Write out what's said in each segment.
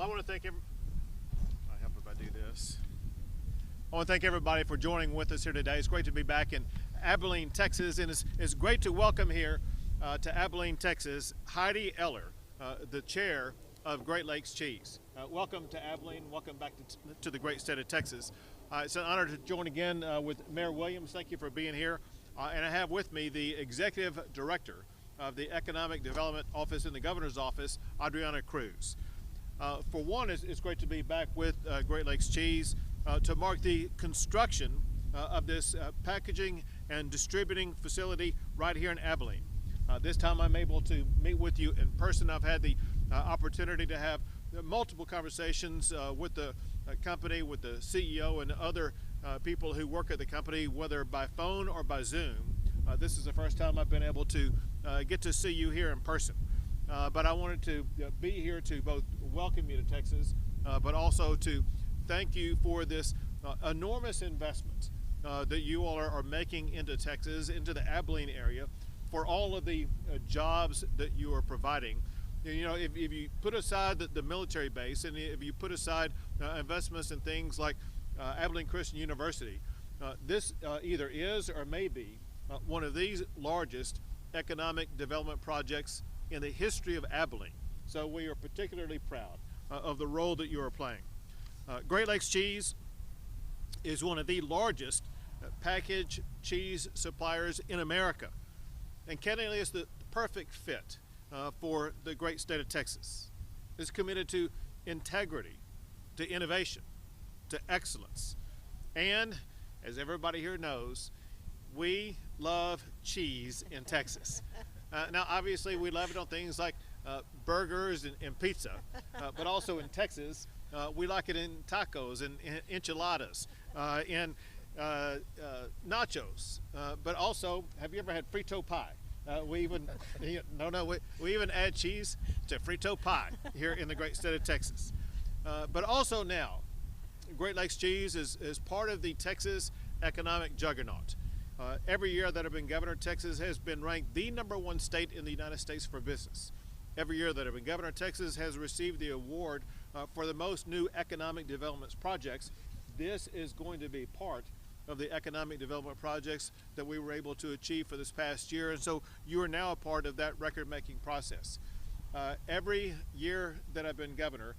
I want to thank I help if I do this. I want to thank everybody for joining with us here today. It's great to be back in Abilene, Texas, and it's great to welcome here to Abilene, Texas, Heidi Eller, the chair of Great Lakes Cheese. Welcome to Abilene. Welcome back to the great state of Texas. It's an honor to join again with Mayor Williams. Thank you for being here. And I have with me the executive director of the Economic Development Office in the Governor's Office, Adriana Cruz. For one, it's great to be back with Great Lakes Cheese to mark the construction of this packaging and distributing facility right here in Abilene. This time I'm able to meet with you in person. I've had the opportunity to have multiple conversations with the company, with the CEO and other people who work at the company, whether by phone or by Zoom. This is the first time I've been able to get to see you here in person. But I wanted to be here to both welcome you to Texas, but also to thank you for this enormous investment that you all are making into Texas, into the Abilene area, for all of the jobs that you are providing. You know, if you put aside the military base, and if you put aside investments in things like Abilene Christian University, this either is or may be one of these largest economic development projects in the history of Abilene. So we are particularly proud of the role that you are playing. Great Lakes Cheese is one of the largest packaged cheese suppliers in America, and candidly is the perfect fit for the great state of Texas. It's committed to integrity, to innovation, to excellence, and as everybody here knows, we love cheese in Texas. Now, obviously, we love it on things like burgers and pizza, but also in Texas, we like it in tacos and enchiladas and nachos. But also, have you ever had frito pie? We even we even add cheese to frito pie here in the great state of Texas. But also now, Great Lakes Cheese is part of the Texas economic juggernaut. Every year that I've been governor, Texas has been ranked the #1 state in the United States for business. Every year that I've been governor, Texas has received the award for the most new economic development projects. This is going to be part of the economic development projects that we were able to achieve for this past year, and so you are now a part of that record-making process. Every year that I've been governor,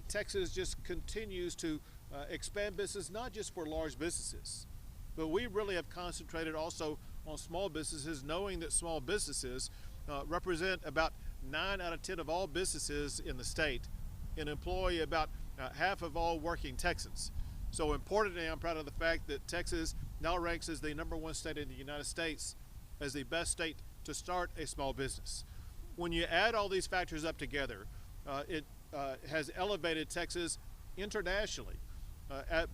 Texas just continues to expand business, not just for large businesses, but we really have concentrated also on small businesses, knowing that small businesses represent about 9 out of 10 of all businesses in the state and employ about half of all working Texans. So importantly, I'm proud of the fact that Texas now ranks as the #1 state in the United States as the best state to start a small business. When you add all these factors up together, it has elevated Texas internationally.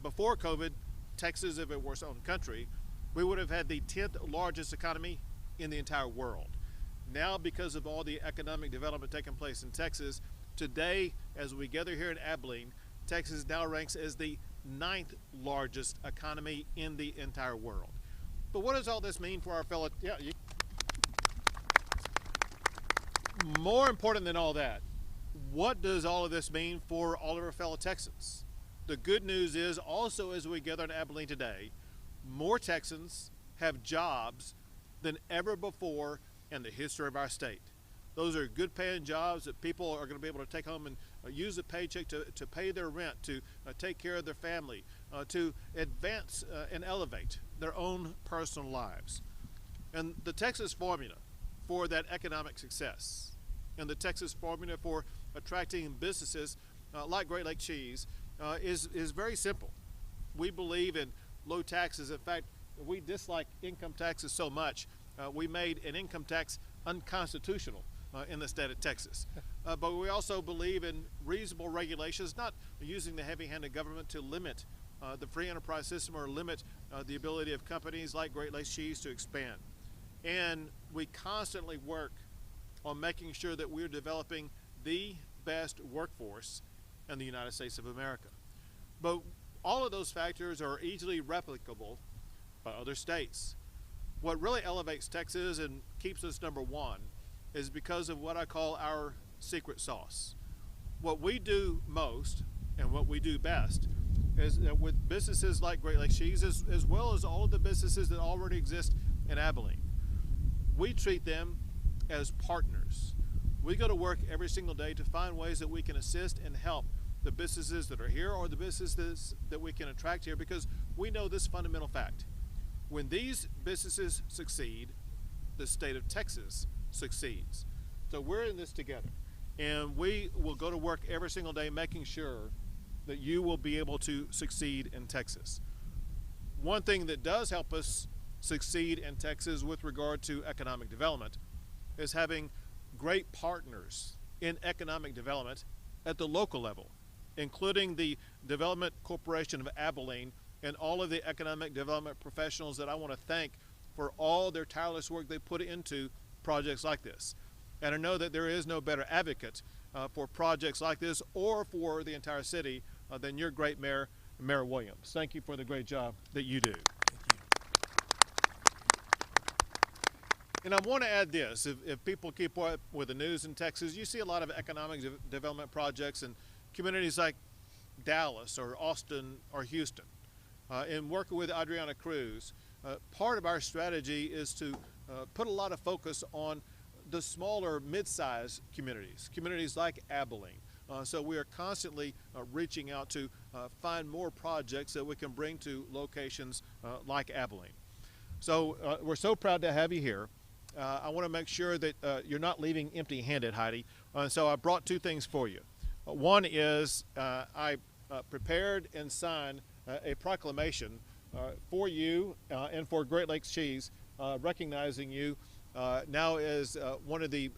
Before COVID, Texas, if it were its own country, we would have had the 10th largest economy in the entire world. Now, because of all the economic development taking place in Texas, today, as we gather here in Abilene, Texas now ranks as the 9th largest economy in the entire world. But what does all this mean for our fellow, more important than all that, what does all of this mean for all of our fellow Texans? The good news is also, as we gather in Abilene today, more Texans have jobs than ever before in the history of our state. Those are good paying jobs that people are going to be able to take home and use a paycheck to pay their rent, to take care of their family, to advance and elevate their own personal lives. And the Texas formula for that economic success, and the Texas formula for attracting businesses like Great Lakes Cheese is very simple. We believe in low taxes. In fact, we dislike income taxes so much, we made an income tax unconstitutional in the state of Texas. But we also believe in reasonable regulations, not using the heavy-handed government to limit the free enterprise system or limit the ability of companies like Great Lakes Cheese to expand. And we constantly work on making sure that we're developing the best workforce in the United States of America. But all of those factors are easily replicable by other states. What really elevates Texas and keeps us #1 is because of what I call our secret sauce. what we do most and what we do best is that with businesses like Great Lakes Cheese, as well as all of the businesses that already exist in Abilene, we treat them as partners. We go to work every single day to find ways that we can assist and help the businesses that are here or the businesses that we can attract here, because we know this fundamental fact. When these businesses succeed, the state of Texas succeeds. So we're in this together, and we will go to work every single day making sure that you will be able to succeed in Texas. One thing that does help us succeed in Texas with regard to economic development is having great partners in economic development at the local level, including the Development Corporation of Abilene and all of the economic development professionals that I want to thank for all their tireless work they put into projects like this. And I know that there is no better advocate for projects like this or for the entire city than your great mayor, Mayor Williams. Thank you for the great job that you do. And I want to add this, if people keep up with the news in Texas, you see a lot of economic development projects in communities like Dallas or Austin or Houston. In working with Adriana Cruz, part of our strategy is to put a lot of focus on the smaller mid-sized communities like Abilene. So we are constantly reaching out to find more projects that we can bring to locations like Abilene. So we're so proud to have you here. I want to make sure that you're not leaving empty-handed, Heidi. So I brought two things for you. One is I prepared and signed a proclamation for you and for Great Lakes Cheese, recognizing you now as one of the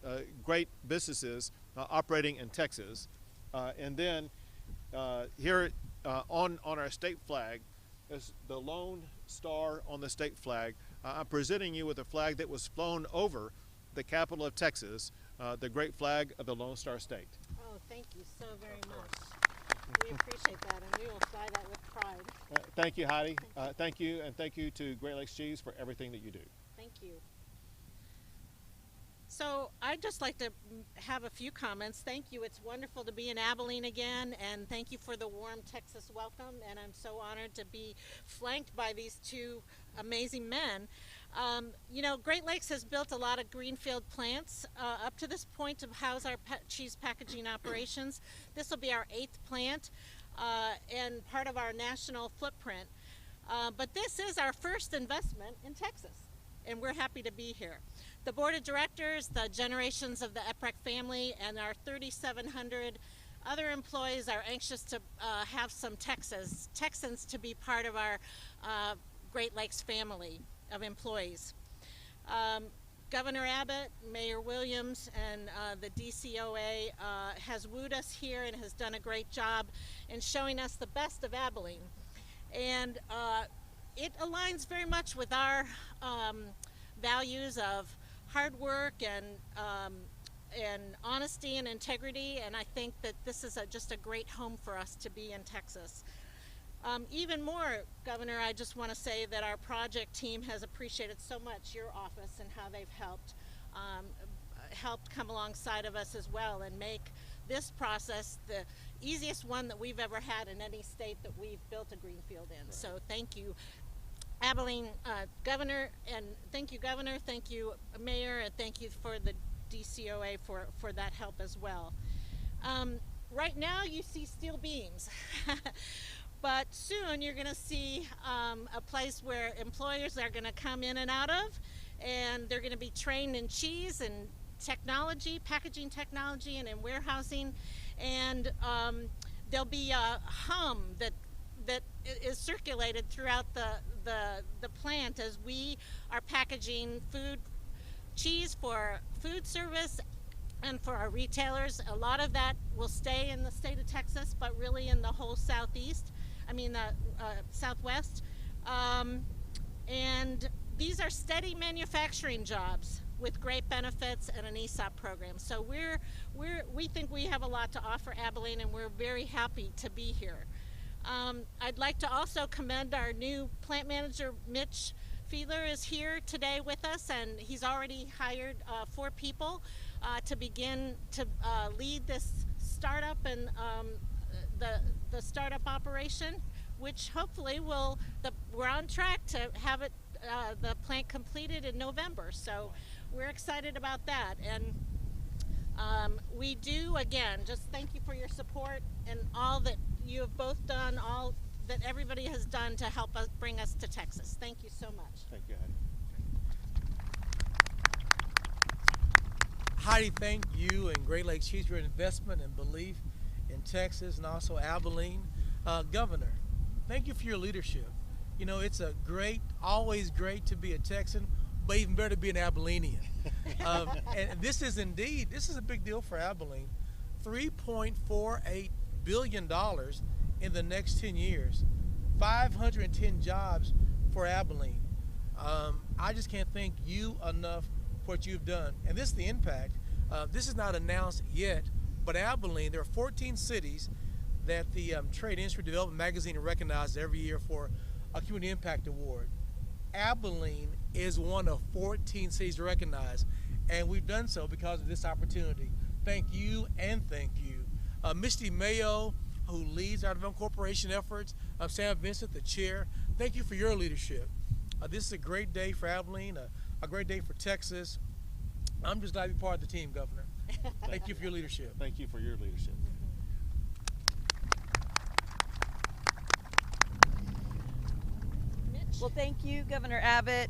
great businesses operating in Texas. And then here on our state flag is the Lone Star on the state flag. I'm presenting you with a flag that was flown over the capital of Texas, the great flag of the Lone Star State. Oh, thank you so very much. We appreciate that, and we will fly that with pride. Thank you, Heidi. Thank you, and thank you to Great Lakes Cheese for everything that you do. Thank you. So I'd just like to have a few comments. Thank you. It's wonderful to be in Abilene again, and thank you for the warm Texas welcome. And I'm so honored to be flanked by these two amazing men. You know, Great Lakes has built a lot of greenfield plants up to this point to house our cheese packaging operations. This will be our 8th plant and part of our national footprint. But this is our first investment in Texas, and we're happy to be here. The board of directors, the generations of the Eprek family, and our 3,700 other employees are anxious to have some Texans to be part of our Great Lakes family of employees. Governor Abbott, Mayor Williams, and the DCOA has wooed us here and has done a great job in showing us the best of Abilene. And it aligns very much with our values of hard work and honesty and integrity, and I think that this is just a great home for us to be in Texas. Even more, Governor, I just want to say that our project team has appreciated so much your office and how they've helped come alongside of us as well and make this process the easiest one that we've ever had in any state that we've built a greenfield in. Right. So thank you, Abilene Governor, and thank you, Governor, thank you, Mayor, and thank you for the DCOA for that help as well. Right now you see steel beams, but soon you're going to see a place where employers are going to come in and out of, and they're going to be trained in cheese and technology, packaging technology, and in warehousing, and there'll be a hum that is circulated throughout the plant as we are packaging cheese for food service and for our retailers. A lot of that will stay in the state of Texas, but really in the whole southwest. And these are steady manufacturing jobs with great benefits and an ESOP program. So we think we have a lot to offer Abilene, and we're very happy to be here. I'd like to also commend our new plant manager, Mitch Fiedler, is here today with us, and he's already hired 4 people to begin to lead this startup and the startup operation, which hopefully we're on track to have it the plant completed in November. So we're excited about that. And we do, again, just thank you for your support and all that you have both done, all that everybody has done to help us bring us to Texas. Thank you so much. Thank you, Heidi. Heidi, thank you and Great Lakes Cheese for your investment and belief in Texas and also Abilene. Governor, thank you for your leadership. You know, it's always great to be a Texan, but even better to be an Abilenian. And this is a big deal for Abilene. $3.48 billion in the next 10 years, 510 jobs for Abilene. I just can't thank you enough for what you've done. And this is the impact. This is not announced yet, but Abilene, there are 14 cities that the Trade Industry Development Magazine recognizes every year for a Community Impact Award. Abilene is one of 14 cities recognized, and we've done so because of this opportunity. Thank you and thank you. Misty Mayo, who leads our Development Corporation efforts, Sam Vincent, the chair, thank you for your leadership. This is a great day for Abilene, a great day for Texas. I'm just glad to be part of the team, Governor. Thank you for your leadership. Thank you for your leadership. Well, thank you, Governor Abbott,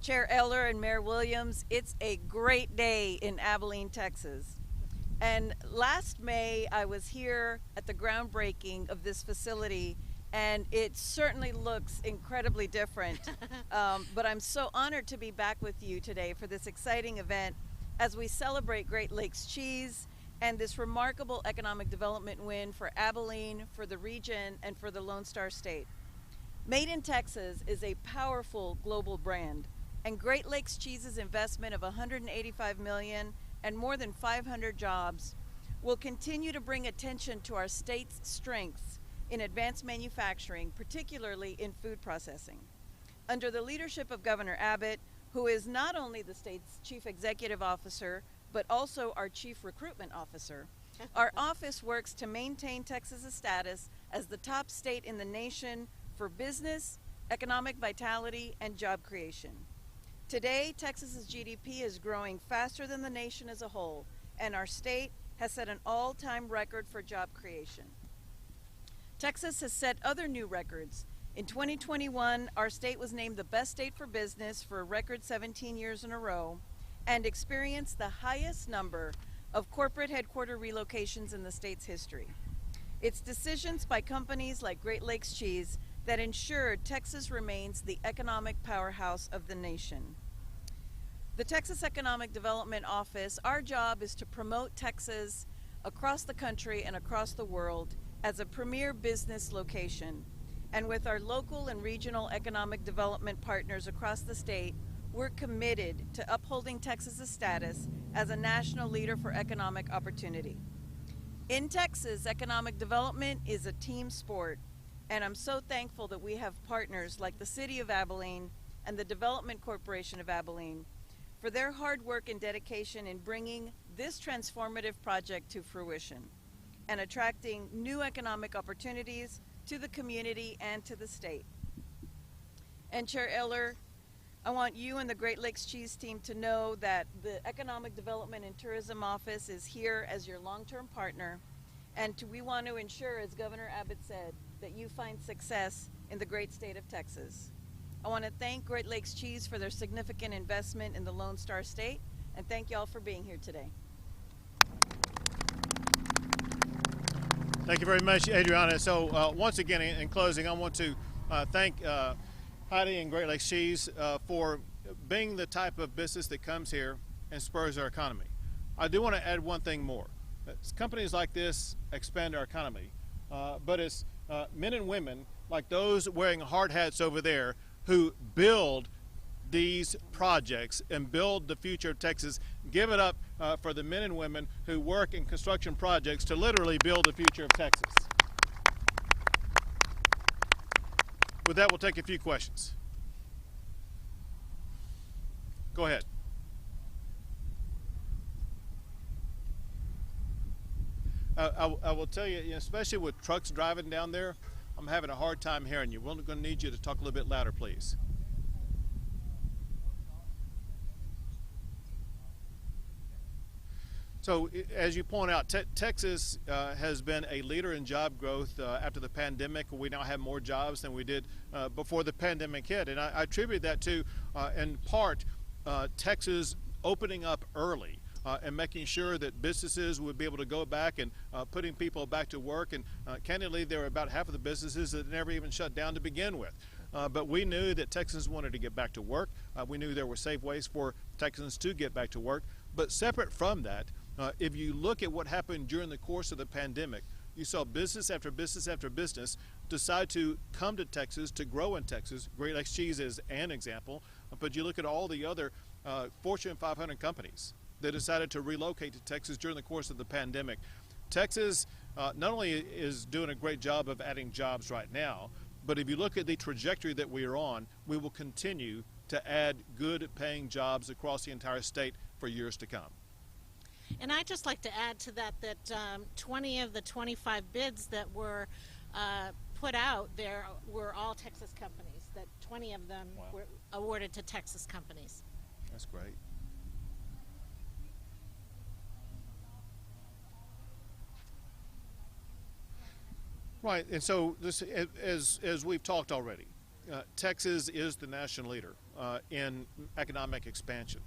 Chair Eller, and Mayor Williams. It's a great day in Abilene, Texas. And last May, I was here at the groundbreaking of this facility, and it certainly looks incredibly different. But I'm so honored to be back with you today for this exciting event as we celebrate Great Lakes cheese and this remarkable economic development win for Abilene, for the region, and for the Lone Star State. Made in Texas is a powerful global brand, and Great Lakes Cheese's investment of $185 million and more than 500 jobs will continue to bring attention to our state's strengths in advanced manufacturing, particularly in food processing. Under the leadership of Governor Abbott, who is not only the state's Chief Executive Officer, but also our Chief Recruitment Officer, our office works to maintain Texas's status as the top state in the nation for business, economic vitality, and job creation. Today, Texas's GDP is growing faster than the nation as a whole, and our state has set an all-time record for job creation. Texas has set other new records. In 2021, our state was named the best state for business for a record 17 years in a row and experienced the highest number of corporate headquarter relocations in the state's history. It's decisions by companies like Great Lakes Cheese that ensured Texas remains the economic powerhouse of the nation. The Texas Economic Development Office, our job is to promote Texas across the country and across the world as a premier business location. And with our local and regional economic development partners across the state, we're committed to upholding Texas's status as a national leader for economic opportunity. In Texas, economic development is a team sport, and I'm so thankful that we have partners like the City of Abilene and the Development Corporation of Abilene for their hard work and dedication in bringing this transformative project to fruition and attracting new economic opportunities to the community and to the state. And Chair Eller, I want you and the Great Lakes Cheese team to know that the Economic Development and Tourism Office is here as your long-term partner, and we want to ensure, as Governor Abbott said, that you find success in the great state of Texas. I want to thank Great Lakes Cheese for their significant investment in the Lone Star State, and thank you all for being here today. Thank you very much, Adriana. So once again, in closing, I want to thank Heidi and Great Lakes Cheese for being the type of business that comes here and spurs our economy. I do want to add one thing more. It's companies like this expand our economy, but it's men and women like those wearing hard hats over there who build these projects and build the future of Texas. Give it up for the men and women who work in construction projects to literally build the future of Texas. With that, we'll take a few questions. Go ahead. I will tell you, especially with trucks driving down there, I'm having a hard time hearing you. We're going to need you to talk a little bit louder, please. So, as you point out, Texas has been a leader in job growth after the pandemic. We now have more jobs than we did before the pandemic hit. And I attribute that to, in part, Texas opening up early and making sure that businesses would be able to go back and putting people back to work. And candidly, there were about half of the businesses that never even shut down to begin with. But we knew that Texans wanted to get back to work. We knew there were safe ways for Texans to get back to work. But separate from that, if you look at what happened during the course of the pandemic, you saw business after business after business decide to come to Texas, to grow in Texas. Great Lakes Cheese is an example, but you look at all the other Fortune 500 companies that decided to relocate to Texas during the course of the pandemic. Texas not only is doing a great job of adding jobs right now, but if you look at the trajectory that we are on, we will continue to add good paying jobs across the entire state for years to come. And I'd just like to add to that 20 of the 25 bids that were put out there were all Texas companies, that 20 of them were awarded to Texas companies. That's great. Right, and so this, as we've talked already, Texas is the national leader in economic expansion.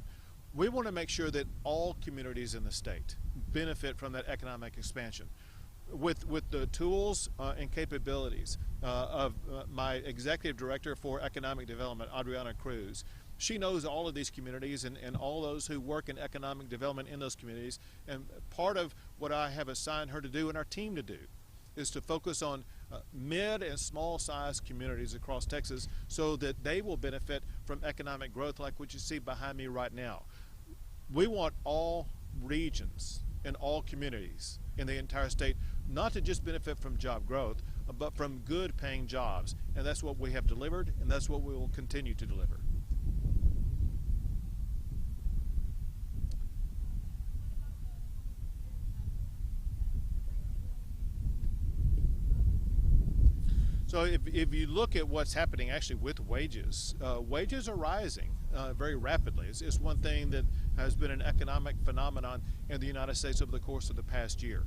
We want to make sure that all communities in the state benefit from that economic expansion. With the tools and capabilities of my executive director for economic development, Adriana Cruz, she knows all of these communities and all those who work in economic development in those communities. And part of what I have assigned her to do and our team to do is to focus on mid and small sized communities across Texas so that they will benefit from economic growth like what you see behind me right now. We want all regions and all communities in the entire state not to just benefit from job growth, but from good paying jobs. And that's what we have delivered, and that's what we will continue to deliver. So if you look at what's happening actually with wages, wages are rising very rapidly. It's one thing that has been an economic phenomenon in the United States over the course of the past year.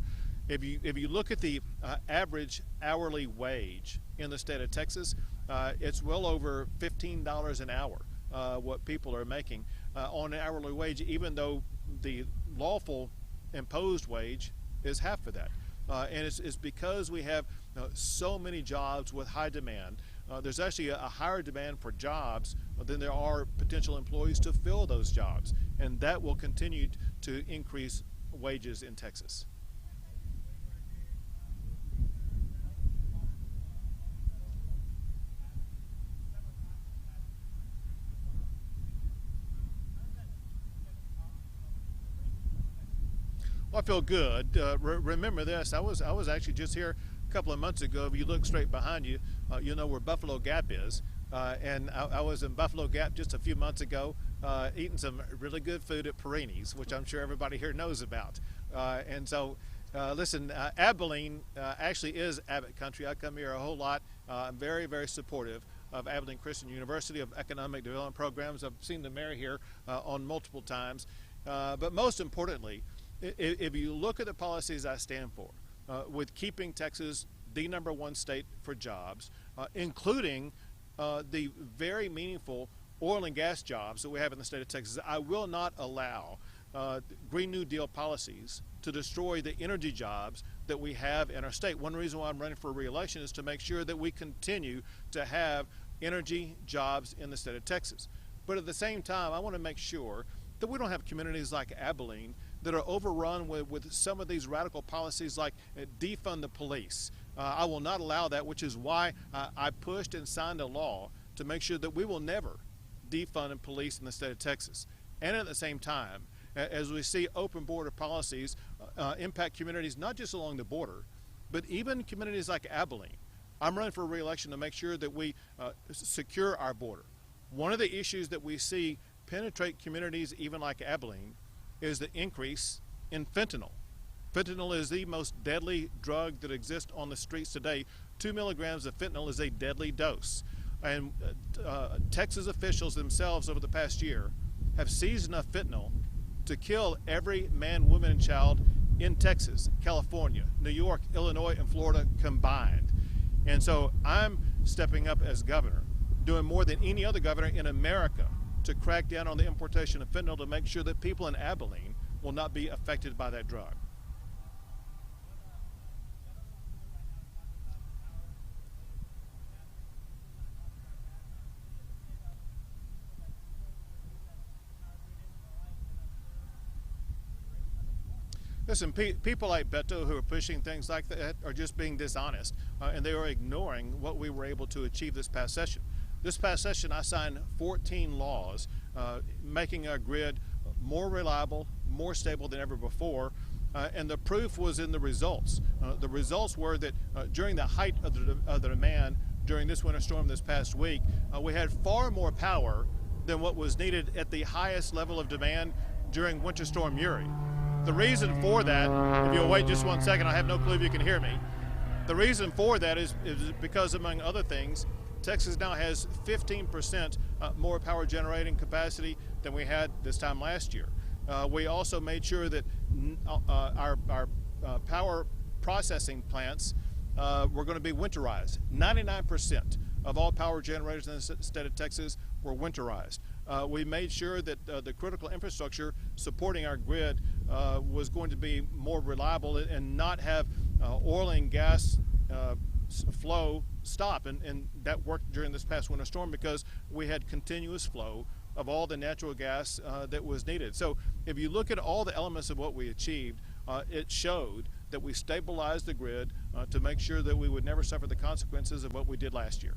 If you look at the average hourly wage in the state of Texas, it's well over $15 an hour what people are making on an hourly wage, even though the lawful imposed wage is half of that. And it's because we have so many jobs with high demand. There's actually a higher demand for jobs than there are potential employees to fill those jobs. And that will continue to increase wages in Texas. Well, I feel good. Remember this, I was actually just here a couple of months ago. If you look straight behind you, you'll know where Buffalo Gap is. And I was in Buffalo Gap just a few months ago eating some really good food at Perini's, which I'm sure everybody here knows about. And so, listen, Abilene actually is Abbott country. I come here a whole lot. I'm very, very supportive of Abilene Christian University, of economic development programs. I've seen the mayor here on multiple times. But most importantly, if you look at the policies I stand for, with keeping Texas the #1 state for jobs, including the very meaningful oil and gas jobs that we have in the state of Texas, I will not allow Green New Deal policies to destroy the energy jobs that we have in our state. One reason why I'm running for re-election is to make sure that we continue to have energy jobs in the state of Texas. But at the same time, I want to make sure that we don't have communities like Abilene that are overrun with some of these radical policies like defund the police. I will not allow that, which is why I pushed and signed a law to make sure that we will never defund police in the state of Texas. And at the same time, as we see open border policies impact communities not just along the border, but even communities like Abilene. I'm running for re-election to make sure that we secure our border. One of the issues that we see penetrate communities even like Abilene is the increase in fentanyl. Fentanyl is the most deadly drug that exists on the streets today. 2 milligrams of fentanyl is a deadly dose. And Texas officials themselves over the past year have seized enough fentanyl to kill every man, woman, and child in Texas, California, New York, Illinois, and Florida combined. And so I'm stepping up as governor, doing more than any other governor in America to crack down on the importation of fentanyl to make sure that people in Abilene will not be affected by that drug. Listen, people like Beto who are pushing things like that are just being dishonest, and they are ignoring what we were able to achieve this past session. This past session, I signed 14 laws making our grid more reliable, more stable than ever before, and the proof was in the results. The results were that during the height of the demand during this winter storm this past week, we had far more power than what was needed at the highest level of demand during Winter Storm Uri. The reason for that, if you'll wait just 1 second, I have no clue if you can hear me. The reason for that is because, among other things, Texas now has 15% more power generating capacity than we had this time last year. We also made sure that our power processing plants were going to be winterized. 99% of all power generators in the state of Texas were winterized. We made sure that the critical infrastructure supporting our grid was going to be more reliable and not have oil and gas flow stop, and that worked during this past winter storm because we had continuous flow of all the natural gas that was needed. So if you look at all the elements of what we achieved, it showed that we stabilized the grid to make sure that we would never suffer the consequences of what we did last year.